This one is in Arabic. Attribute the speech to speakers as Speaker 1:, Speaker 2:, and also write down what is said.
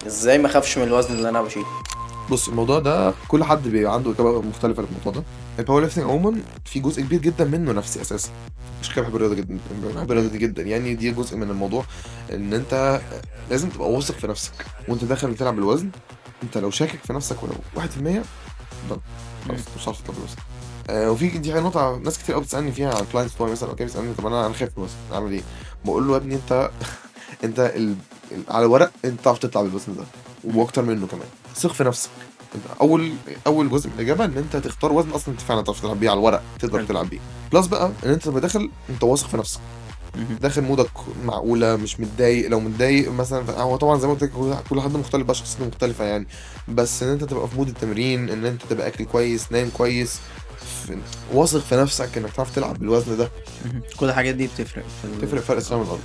Speaker 1: ازاي ما اخافش من الوزن اللي انا بشيله؟
Speaker 2: بص، الموضوع ده كل حد بيبقى عنده اجابه مختلفه للموضوع ده. الباور ليفتنج عموما في جزء كبير جدا منه نفسي اساسا. مش كده، بحب الرياضه جدا، بحب الرياضه
Speaker 1: مم.
Speaker 2: دي جدا، يعني دي جزء من الموضوع. ان انت لازم تبقى واثق في نفسك وانت داخل تلعب بالوزن. انت لو شاكك في نفسك ولو 1%، ضن، خلاص
Speaker 1: مم.
Speaker 2: مش هتعرف تطلع بالوزن. وفي دي حاجه نقطه ناس كتير قوي بتسالني فيها عن كلاينتس بتوعي مثلا، او كده بيسالني طب انا خايف من الوزن اعمل ايه؟ بقول له يا ابني انت انت على الورق انت تعرف تطلع بالوزن ده
Speaker 1: مم.
Speaker 2: واكتر منه كمان. ثق في نفسك. انت اول جزء من الاجابه ان انت تختار وزن اصلا انت فعلا تعرف تلعب بيه على الورق، تقدر
Speaker 1: حلو.
Speaker 2: تلعب بيه. بلس بقى ان انت تبقى داخل انت واثق في نفسك،
Speaker 1: مم.
Speaker 2: داخل مودك معقوله، مش متضايق. لو متضايق مثلا هو طبعا زي ما قلت لك كل حد مختلف بقى، شخصيته مختلفه يعني. بس ان انت تبقى في مود التمرين، ان انت تبقى اكل كويس، نايم كويس، في... واثق في نفسك انك تعرف تلعب بالوزن ده.
Speaker 1: كل الحاجات دي بتفرق
Speaker 2: تفرق فرق السماء من الارض.